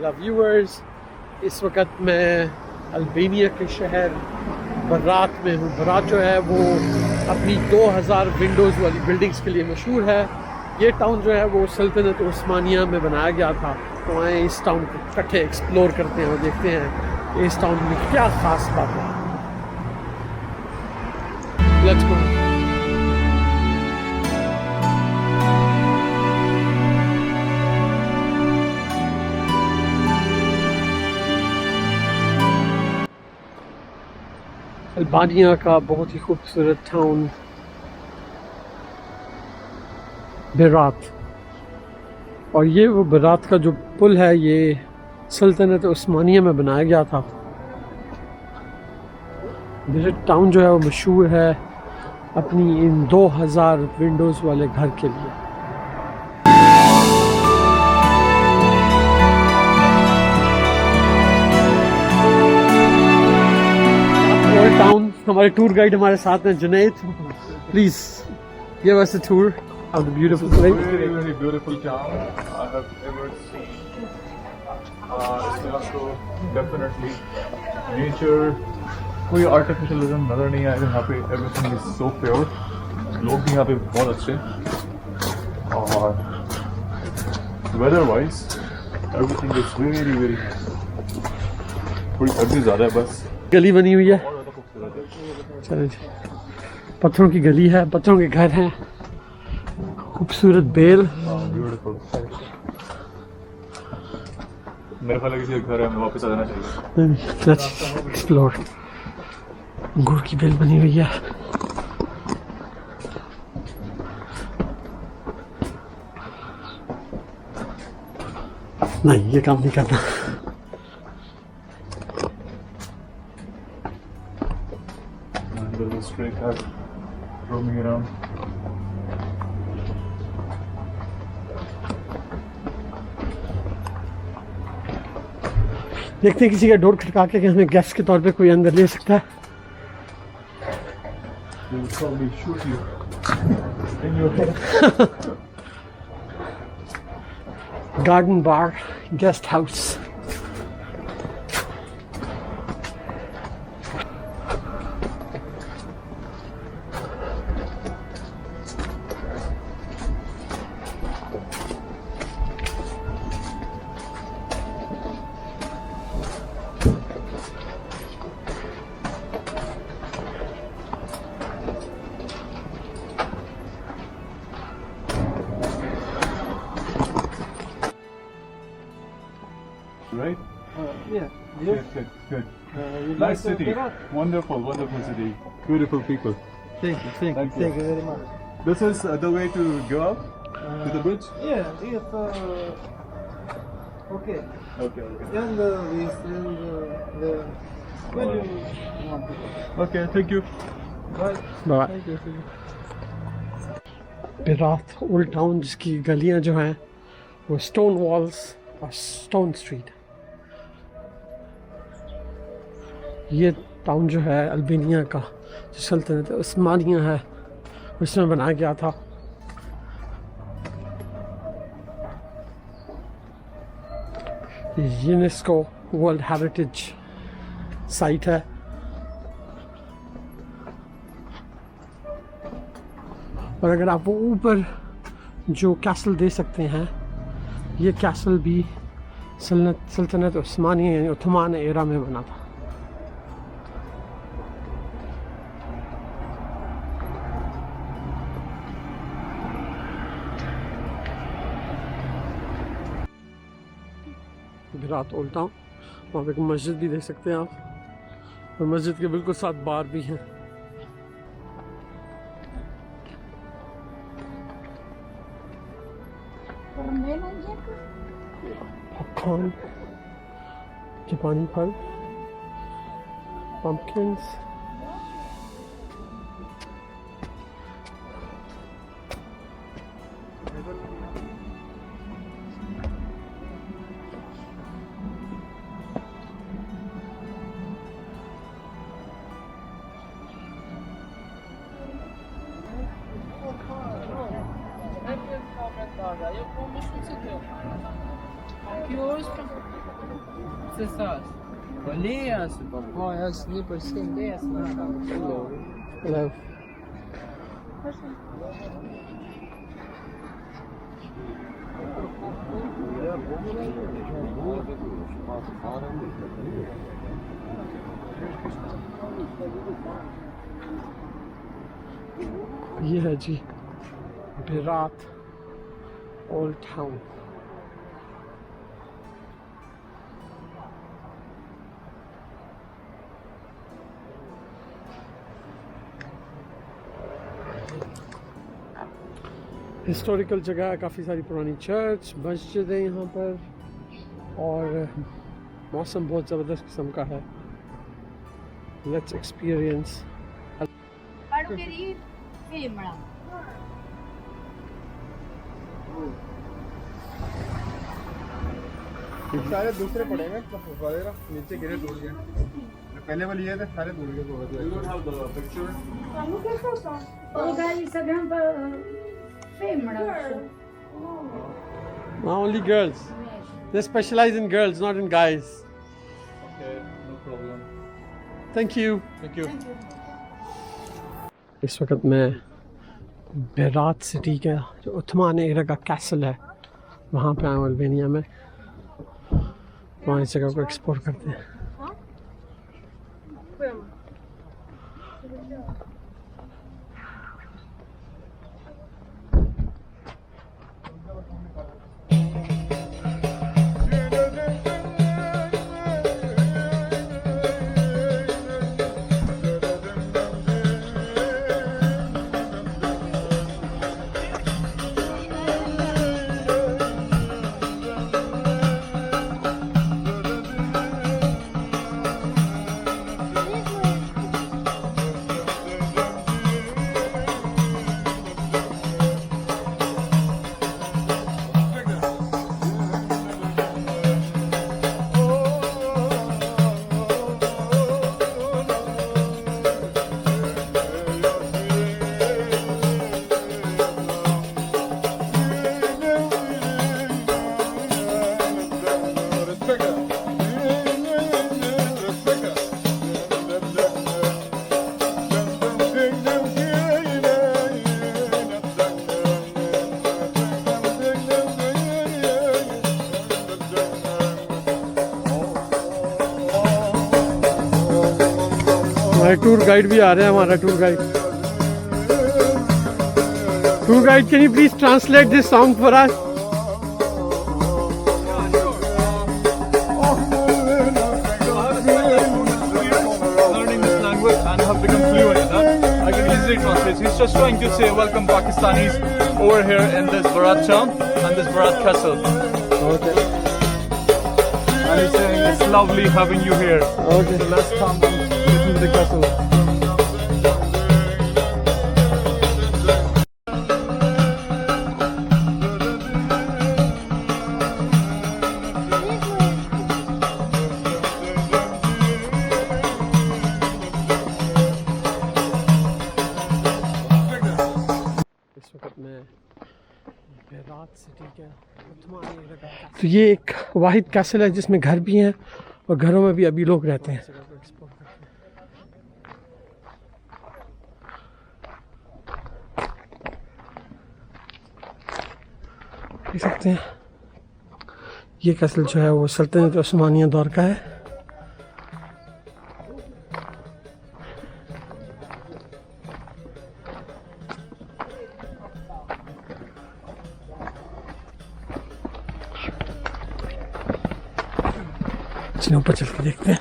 वाला व्यूअर्स, इस वक्त मैं अल्बानिया के शहर बरात में हूँ। बरात जो है वो अपनी 2000 विंडोज़ वाली बिल्डिंग्स के लिए मशहूर है। ये टाउन जो है वो सल्तनत उस्मानिया में बनाया गया था। तो आए इस टाउन को इकट्ठे एक्सप्लोर करते हैं और देखते हैं कि इस टाउन में क्या ख़ास बात है। Let's go. अल्बानिया का बहुत ही खूबसूरत टाउन बेरात, और ये वो बेरात का जो पुल है ये सल्तनत उस्मानिया में बनाया गया था। बेरात टाउन जो है वो मशहूर है अपनी इन 2000 विंडोज़ वाले घर के लिए। टाउन, हमारे टूर गाइड हमारे साथ हैं Junaid, please give us a tour of the beautiful place. Very, very beautiful town I have ever seen. इसमें आपको definitely nature, कोई artificialism नजर नहीं आएगा यहाँ पे। Everything is so pure. लोग भी यहाँ पे बहुत अच्छे, और weather wise everything is very, very nice. थोड़ी गर्मी ज़्यादा है बस। गली बनी हुई है, चलो जी, पत्थरों की गली है, पत्थरों के घर हैं, खूबसूरत बेल। ब्यूटीफुल। मेरे ख्याल है किसी का घर है, हमें वापस आ जाना चाहिए। Let's explore. गुड़ की बेल बनी हुई है। नहीं, ये काम नहीं करना। Stray cat roaming around. देखते हैं किसी का डोर खटका के कि हमें गेस्ट के तौर पे कोई अंदर ले सकता है। They will probably shoot you in your head. Garden bar, guest house. Right? Yeah. Good. Nice city. Wonderful, wonderful city. Beautiful people. Thank you very much. This is the way to go up to the bridge? Yeah, if okay. Okay. And we send the where do you want to go? Okay, thank you. Bye. Bye. Thank you. Berat old town, जिसकी गलियां जो हैं वो stone walls और stone street. ये town जो है Albania का जो सल्तनत उस्मानिया है उसमें बनाया गया था। यूनेस्को वर्ल्ड हेरिटेज साइट है। और अगर आप वो ऊपर जो कैसल दे सकते हैं, ये कैसल भी सल्तनत उस्मानिया यानी ओथमान एरा में बना था। बेरात ओल्ड टाउन, वहाँ पे एक मस्जिद भी देख सकते हैं आप, और मस्जिद के बिल्कुल साथ बार भी हैं। पॉपकॉर्न, जापानी फल, pumpkins, Oh, yes, sleeper skin. Hello. ये है जी बेरात ओल्ड टाउन। हिस्टोरिकल जगह है, काफ़ी सारी पुरानी चर्च मस्जिद है यहाँ पर, और मौसम बहुत ज़बरदस्त किस्म का है। Let's experience. सारे दूसरे पड़े हैं नीचे गिरे टूट गए, पहले वाले ये थे सारे टूट गए। Only girls. They specialize in girls, not in guys. Okay, no problem. Thank you. Thank you. इस वक्त मैं बेरात सिटी का जो ओथमान एरा का कैसल है वहाँ पे आया हूँ अल्बानिया में। वहाँ इस जगह को एक्सप्लोर करते हैं। हमारे टूर गाइड भी आ रहे हैं। हमारा tour guide can you please translate this song for us? Learning this language and have become fluent in that. I can easily translate. He's just trying to say welcome Pakistanis over here in this Berat town and this Berat Castle. Okay. And he's saying it's lovely having you here. Okay. So let's come and get into the castle. तो ये एक वाहिद castle है जिसमें घर भी हैं और घरों में भी अभी लोग रहते हैं। देख सकते हैं ये कैसल जो है वो सल्तनत उस्मानिया दौर का है। ऊपर चल के देखते हैं।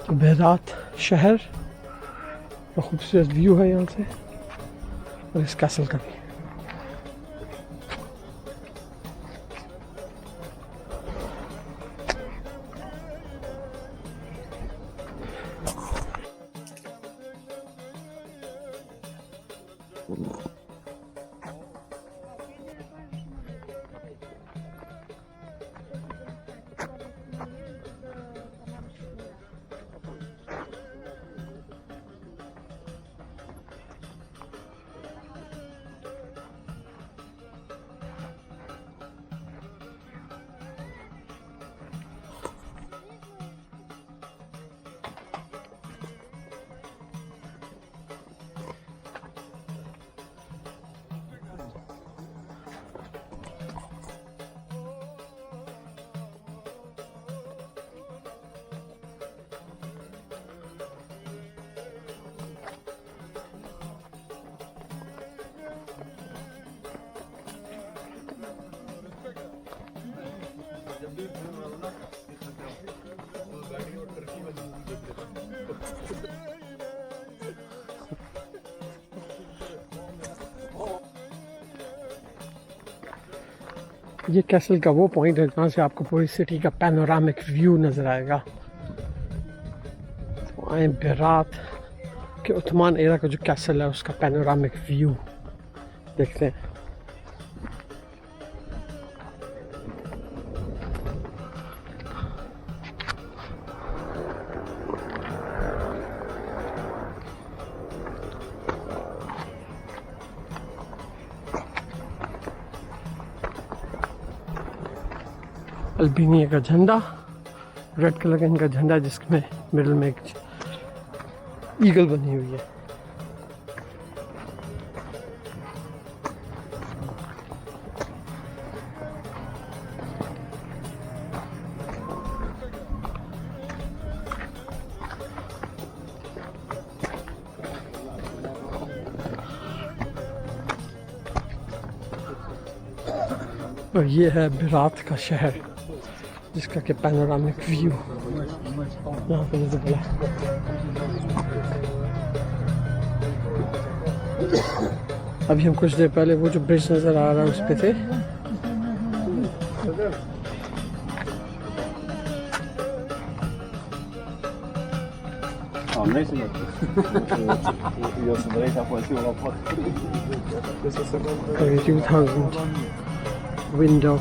तो बेरात शहर का खूबसूरत व्यू है यहाँ से और इस कैसल का भी। ये कैसल का वो पॉइंट है जहाँ से आपको पूरी सिटी का पैनोरामिक व्यू नज़र आएगा। तो आए बेरात के ओथमान एरा का जो कैसल है उसका पैनोरामिक व्यू देखते हैं। अल्बानिया का झंडा, रेड कलर का इनका झंडा जिसमें मिडिल में एक ईगल बनी हुई है। और ये है बेरात का शहर जिसका कि पैनोरामिक व्यू यहाँ पे विजिबल है। अभी हम कुछ देर पहले वो जो ब्रिज नज़र आ रहा है उस पे थे। Window.